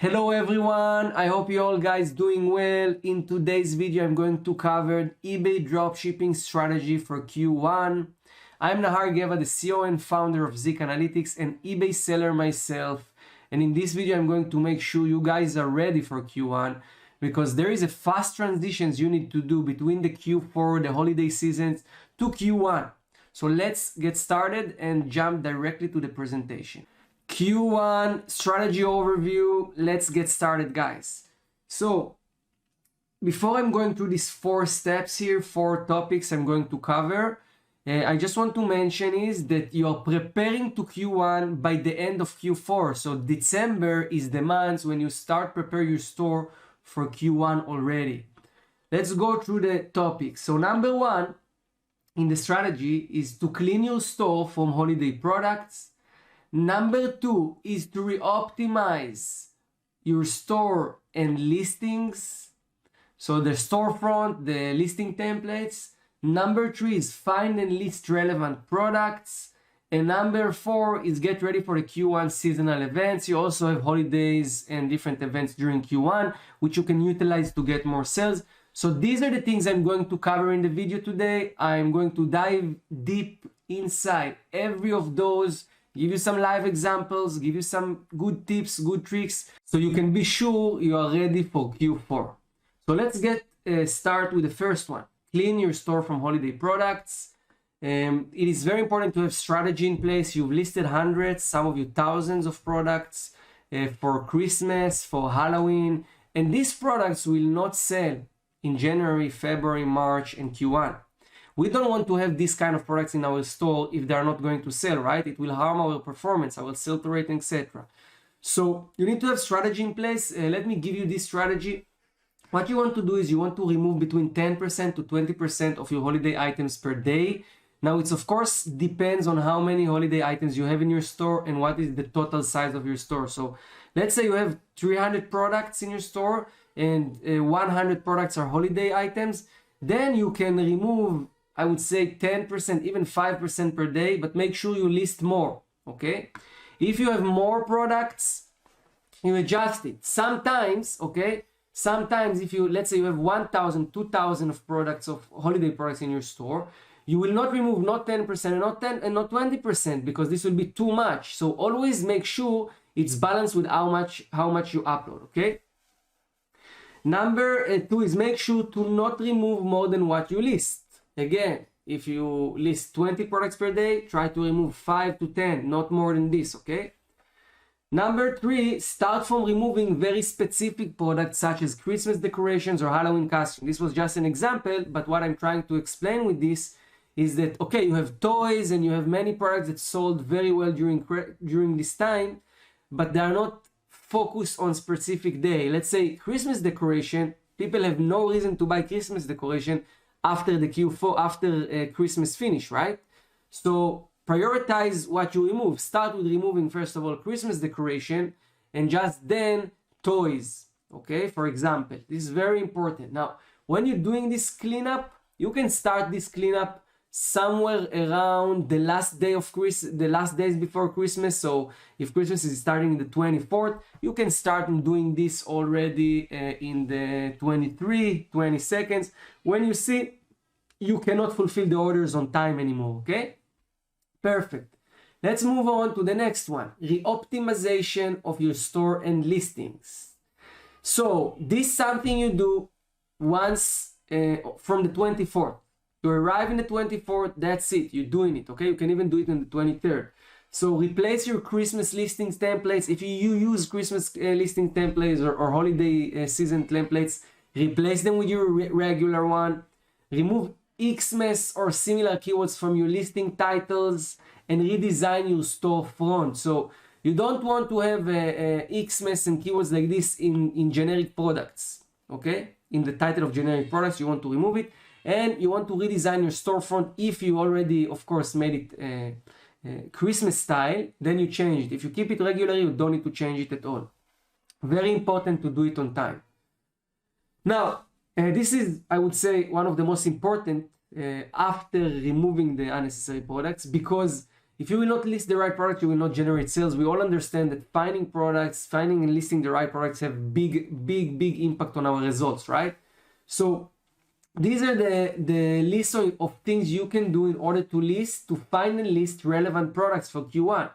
Hello everyone, I hope you all guys doing well. In today's video I'm going to cover eBay dropshipping strategy for Q1. I'm Nahar Geva, the CEO and founder of ZIK Analytics and eBay seller myself. And in this video I'm going to make sure you guys are ready for Q1 because there is a fast transitions you need to do between the Q4, the holiday seasons, to Q1. So let's get started and jump directly to the presentation. Q1 strategy overview. Let's get started, guys. So before I'm going through these 4 steps here, 4 topics I'm going to cover, I just want to mention is that you're preparing to Q1 by the end of Q4. So December is the month when you start prepare your store for Q1 already. Let's go through the topics. So number 1 in the strategy is to clean your store from holiday products. Number 2 is to re-optimize your store and listings. So the storefront, the listing templates. Number 3 is find and list relevant products. And number 4 is get ready for the Q1 seasonal events. You also have holidays and different events during Q1, which you can utilize to get more sales. So these are the things I'm going to cover in the video today. I'm going to dive deep inside every of those, give you some live examples, give you some good tips, good tricks, so you can be sure you are ready for Q4. So let's get start with the first one. Clean your store from holiday products. It is very important to have strategy in place. You've listed hundreds, some of you thousands of products for Christmas, for Halloween, and these products will not sell in January, February, March, and Q1. We don't want to have this kind of products in our store if they are not going to sell, right? It will harm our performance, our sell-through rate, etc. So you need to have strategy in place. Let me give you this strategy. What you want to do is you want to remove between 10% to 20% of your holiday items per day. Now it's of course depends on how many holiday items you have in your store and what is the total size of your store. So let's say you have 300 products in your store and 100 products are holiday items. Then you can remove, I would say 10%, even 5% per day, but make sure you list more, okay? If you have more products, you adjust it. Sometimes, okay, sometimes if you, let's say you have 1,000, 2,000 of products, of holiday products in your store, you will not remove not 10% and not 10 and not 20% because this will be too much. So always make sure it's balanced with how much you upload, okay? Number 2 is make sure to not remove more than what you list. Again, if you list 20 products per day, try to remove 5 to 10, not more than this, okay? Number 3, start from removing very specific products such as Christmas decorations or Halloween costumes. This was just an example, but what I'm trying to explain with this is that, okay, you have toys and you have many products that sold very well during this time, but they are not focused on specific day. Let's say Christmas decoration, people have no reason to buy Christmas decoration after the Q4, after Christmas finish, right? So prioritize what you remove. Start with removing, first of all, Christmas decoration and just then toys, okay? For example, this is very important. Now, when you're doing this cleanup, you can start this cleanup somewhere around the last day of the last days before Christmas. So if Christmas is starting the 24th, you can start doing this already in the 20 seconds when you see you cannot fulfill the orders on time anymore, okay? Perfect. Let's move on to the next one, re-optimization of your store and listings. So this is something you do once from the 24th. You arrive in the 24th, that's it, you're doing it, okay? You can even do it on the 23rd. So replace your Christmas listings templates. If you use Christmas listing templates or holiday season templates, replace them with your regular one. Remove Xmas or similar keywords from your listing titles and redesign your storefront. So you don't want to have Xmas and keywords like this in generic products, okay? In the title of generic products, you want to remove it. And you want to redesign your storefront. If you already, of course, made it Christmas style, then you change it. If you keep it regular, you don't need to change it at all. Very important to do it on time. Now, this is, I would say, one of the most important after removing the unnecessary products, because if you will not list the right product, you will not generate sales. We all understand that finding products, finding and listing the right products have big impact on our results, right? So these are the list of things you can do in order to find and list relevant products for Q1.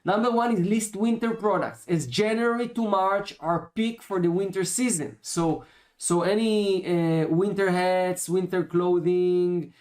Number one is list winter products, as January to March are peak for the winter season. So any winter hats, winter clothing,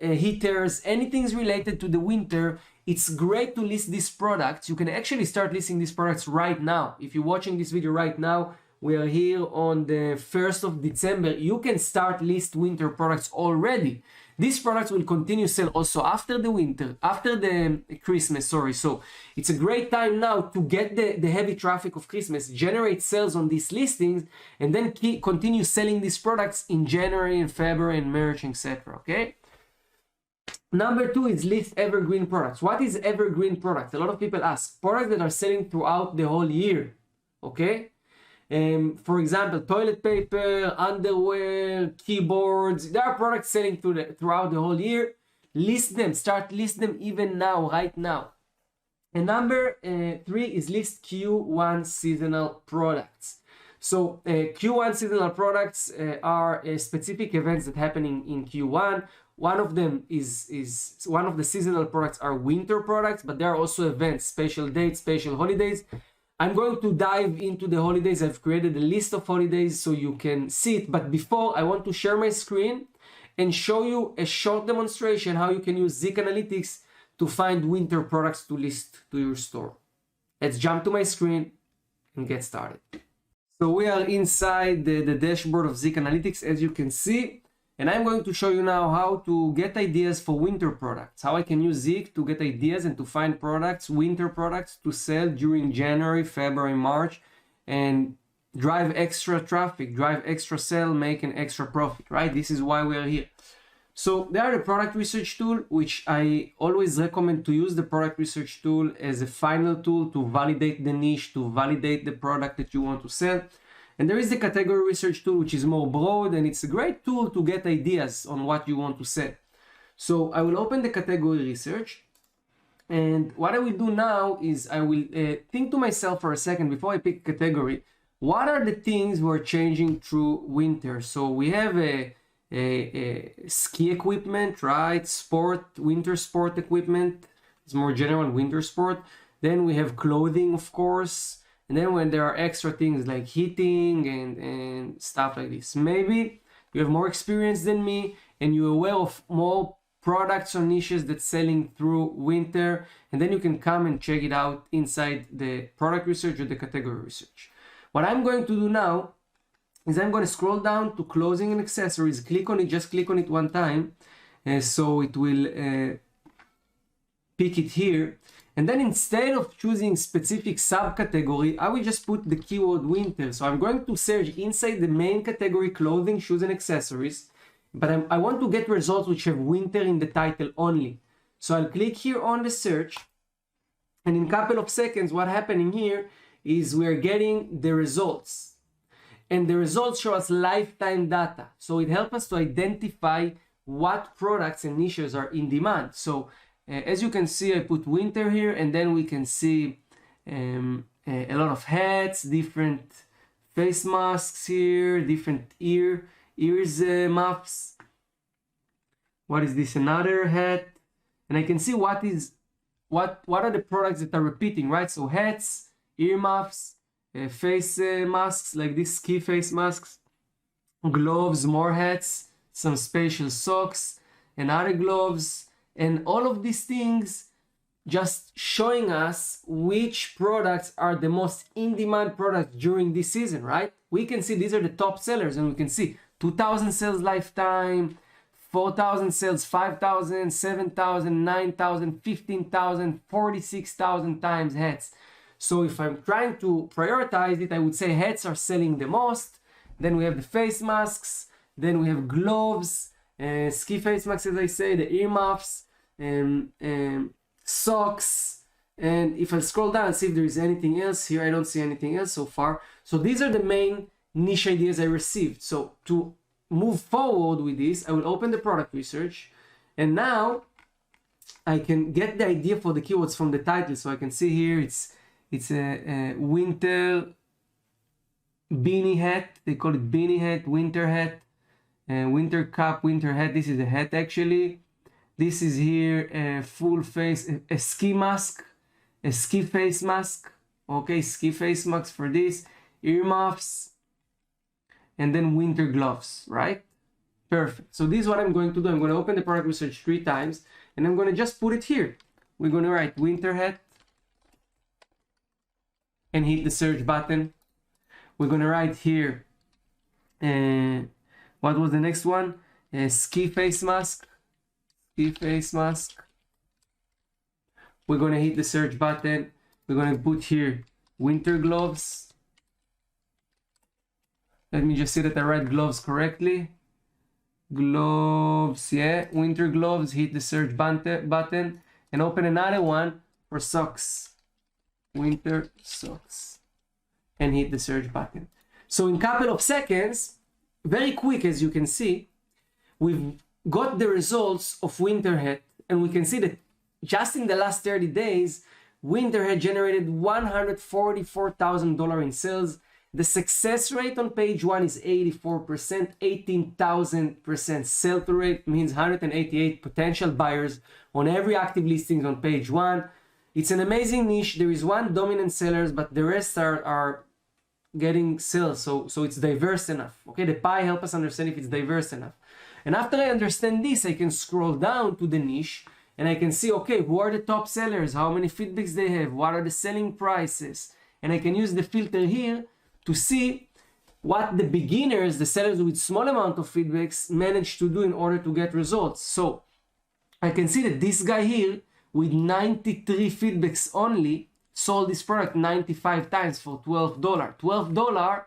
heaters, anything related to the winter, it's great to list these products. You can actually start listing these products right now. If you're watching this video right now, we are here on the 1st of December. You can start list winter products already. These products will continue sell also after the winter, after the Christmas, sorry. So it's a great time now to get the heavy traffic of Christmas, generate sales on these listings, and then continue selling these products in January and February and March, etc. Okay. Number two is list evergreen products. What is evergreen products? A lot of people ask. Products that are selling throughout the whole year. Okay. For example, toilet paper, underwear, keyboards. There are products selling throughout the whole year. List them. Start list them even now, right now. And number three is list Q1 seasonal products. So Q1 seasonal products are specific events that happening in Q1. One of them is one of the seasonal products are winter products, but there are also events, special dates, special holidays. I'm going to dive into the holidays. I've created a list of holidays so you can see it. But before, I want to share my screen and show you a short demonstration how you can use ZIK Analytics to find winter products to list to your store. Let's jump to my screen and get started. So we are inside the dashboard of ZIK Analytics, as you can see. And I'm going to show you now how to get ideas for winter products, how I can use ZIK to get ideas and to find products, winter products to sell during January, February, March, and drive extra traffic, drive extra sale, make an extra profit, right? This is why we are here. So there are the product research tool, which I always recommend to use the product research tool as a final tool to validate the niche, to validate the product that you want to sell. And there is the category research tool, which is more broad, and it's a great tool to get ideas on what you want to sell. So I will open the category research. And what I will do now is I will think to myself for a second before I pick category, what are the things we're changing through winter? So we have a ski equipment, right? Winter sport equipment. It's more general winter sport. Then we have clothing, of course. And then when there are extra things like heating and stuff like this, maybe you have more experience than me and you're aware of more products or niches that's selling through winter, and then you can come and check it out inside the product research or the category research. What I'm going to do now is I'm going to scroll down to clothing and accessories, click on it, just click on it one time, so it will pick it here. And then instead of choosing specific subcategory, I will just put the keyword winter. So I'm going to search inside the main category, clothing, shoes, and accessories. But I want to get results which have winter in the title only. So I'll click here on the search. And in a couple of seconds, what's happening here is we're getting the results. And the results show us lifetime data. So it helps us to identify what products and niches are in demand. So as you can see, I put winter here, and then we can see a lot of hats, different face masks here, different ears muffs. What is this? Another hat. And I can see what are the products that are repeating, right? So hats, ear muffs, face masks like this, ski face masks, gloves, more hats, some special socks, and other gloves. And all of these things just showing us which products are the most in-demand products during this season, right? We can see these are the top sellers, and we can see 2,000 sales lifetime, 4,000 sales, 5,000, 7,000, 9,000, 15,000, 46,000 times hats. So if I'm trying to prioritize it, I would say hats are selling the most. Then we have the face masks. Then we have gloves. Ski face masks, as I say, the earmuffs, socks, and if I scroll down and see if there is anything else here, I don't see anything else so far. So these are the main niche ideas I received. So to move forward with this, I will open the product research, and now I can get the idea for the keywords from the title. So I can see here it's a winter beanie hat. They call it beanie hat, winter hat, winter cap, winter hat. This is a hat actually. This is here a full face, a ski mask, a ski face mask. Okay, ski face mask for this, earmuffs, and then winter gloves, right? Perfect. So this is what I'm going to do. I'm going to open the product research 3 times, and I'm going to just put it here. We're going to write winter hat and hit the search button. We're going to write here, what was the next one? Ski face mask. Ski face mask. We're going to hit the search button. We're going to put here winter gloves. Let me just see that I write gloves correctly. Gloves, yeah, winter gloves. Hit the search button and open another one for socks. Winter socks. And hit the search button. So in a couple of seconds, very quick as you can see, we've got the results of winter hat, and we can see that just in the last 30 days, winter hat generated $144,000 in sales. The success rate on page 1 is 84%, 18,000% sell-through rate, means 188 potential buyers on every active listings on page 1. It's an amazing niche. There is one dominant sellers, but the rest are getting sales, so it's diverse enough. Okay, the pie help us understand if it's diverse enough. And after I understand this, I can scroll down to the niche and I can see, okay, who are the top sellers, how many feedbacks they have, what are the selling prices, and I can use the filter here to see what the beginners, the sellers with small amount of feedbacks, manage to do in order to get results. So I can see that this guy here with 93 feedbacks only sold this product 95 times for $12. $12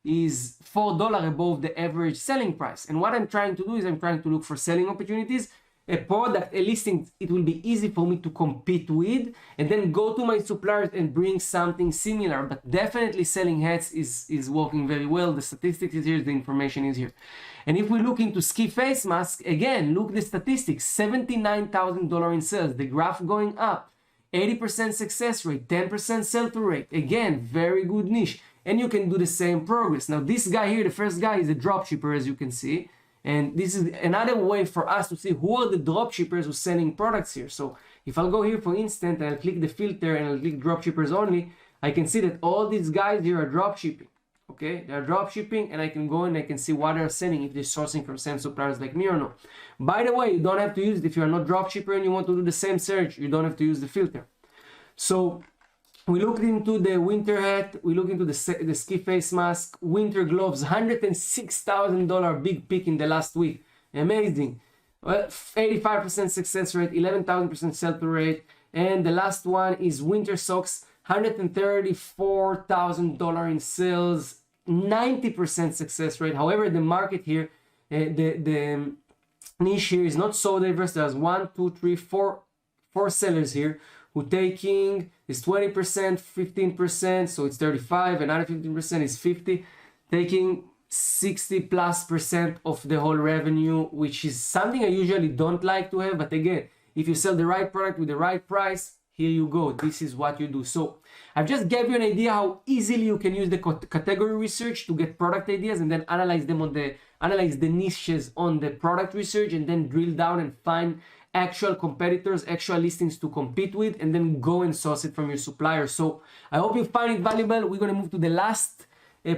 is $4 above the average selling price. And what I'm trying to do is I'm trying to look for selling opportunities, a product, a listing it will be easy for me to compete with, and then go to my suppliers and bring something similar. But definitely selling hats is working very well. The statistics is here, the information is here. And if we look into ski face mask, again, look the statistics, $79,000 in sales, the graph going up, 80% success rate, 10% sell-through rate. Again, very good niche. And you can do the same progress. Now this guy here, the first guy, is a dropshipper, as you can see. And this is another way for us to see who are the dropshippers who are selling products here. So if I'll go here, for instance, and I'll click the filter and I'll click dropshippers only, I can see that all these guys here are dropshipping. Okay, they are dropshipping, and I can go and I can see what they're selling, if they're sourcing from same suppliers like me or no. By the way, you don't have to use it if you're not dropshipper and you want to do the same search. You don't have to use the filter. So we looked into the winter hat, we look into the ski face mask, winter gloves, $106,000 big peak in the last week. Amazing. Well, 85% success rate, 11,000% sell-through rate. And the last one is winter socks, $134,000 in sales, 90% success rate. However, the market here, the niche here is not so diverse. There's 1, 2, 3, 4 sellers here who taking is 20%, 15%, so it's 35, another 15% is 50, taking 60+% of the whole revenue, which is something I usually don't like to have. But again, if you sell the right product with the right price, here you go, this is what you do. So I've just gave you an idea how easily you can use the category research to get product ideas, and then analyze the niches on the product research, and then drill down and find actual competitors, actual listings to compete with, and then go and source it from your supplier. So I hope you find it valuable. We're going to move to the last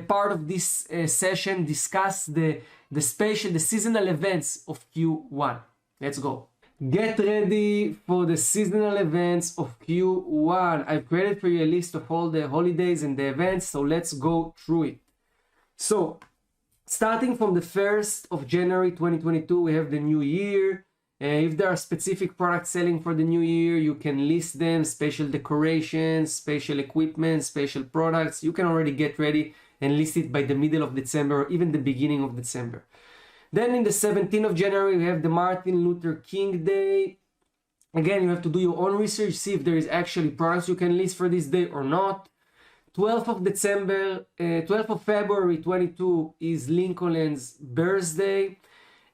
part of this session, discuss the seasonal events of Q1. Let's go. Get ready for the seasonal events of Q1. I've created for you a list of all the holidays and the events, so let's go through it. So starting from the 1st of January 2022, we have the new year. If there are specific products selling for the new year, you can list them, special decorations, special equipment, special products. You can already get ready and list it by the middle of December or even the beginning of December. Then in the 17th of January, we have the Martin Luther King Day. Again, you have to do your own research, see if there is actually products you can list for this day or not. 12th of February 22 is Lincoln's birthday.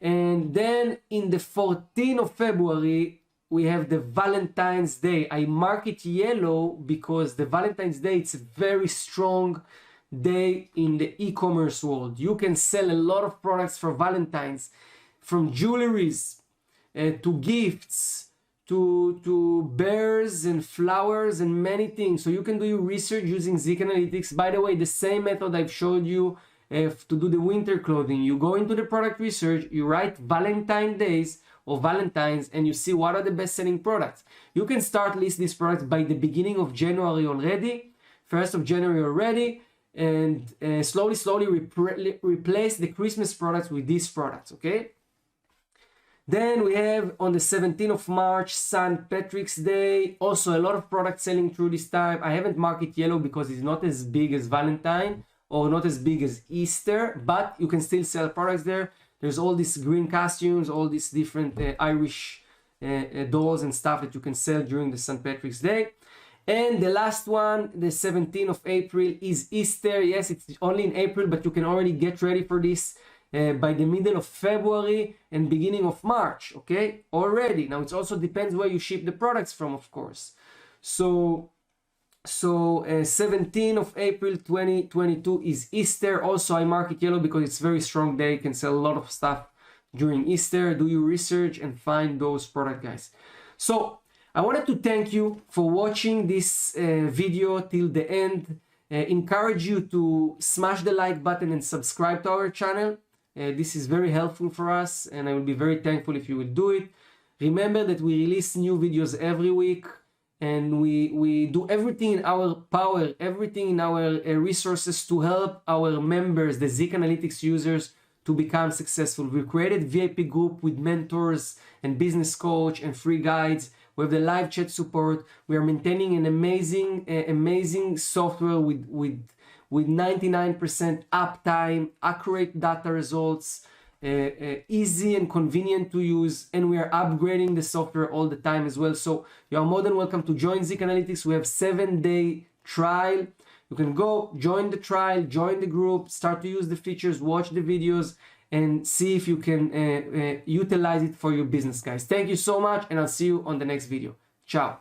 And then in the 14th of February, we have the Valentine's Day. I mark it yellow because the Valentine's Day, it's a very strong day in the e-commerce world. You can sell a lot of products for Valentine's, from jewelries to gifts to bears and flowers and many things. So you can do your research using ZIK Analytics. By the way, the same method I've showed you to do the winter clothing. You go into the product research, you write Valentine days or Valentine's, and you see what are the best selling products. You can start list these products by the beginning of January already, 1st of January already, and slowly replace the Christmas products with these products, okay? Then we have on the 17th of March, St. Patrick's Day. Also a lot of products selling through this time. I haven't marked it yellow because it's not as big as Valentine or not as big as Easter, but you can still sell products there. There's all these green costumes, all these different Irish dolls and stuff that you can sell during the St. Patrick's Day. And the last one, the 17th of April, is Easter. Yes, it's only in April, but you can already get ready for this by the middle of February and beginning of March, okay? Already. Now, it also depends where you ship the products from, of course. So 17th of April 2022 is Easter. Also, I mark it yellow because it's a very strong day. You can sell a lot of stuff during Easter. Do your research and find those products, guys. So I wanted to thank you for watching this video till the end. Encourage you to smash the like button and subscribe to our channel. This is very helpful for us, and I will be very thankful if you will do it. Remember that we release new videos every week, and we do everything in our power, everything in our resources to help our members, the ZIK Analytics users, to become successful. We created VIP group with mentors and business coach and free guides. We have the live chat support. We are maintaining an amazing software with 99% uptime, accurate data results, easy and convenient to use, and we are upgrading the software all the time as well. So you are more than welcome to join ZIK Analytics. We have 7-day trial. You can go join the trial, join the group, start to use the features, watch the videos, and see if you can utilize it for your business, guys. Thank you so much, and I'll see you on the next video. Ciao.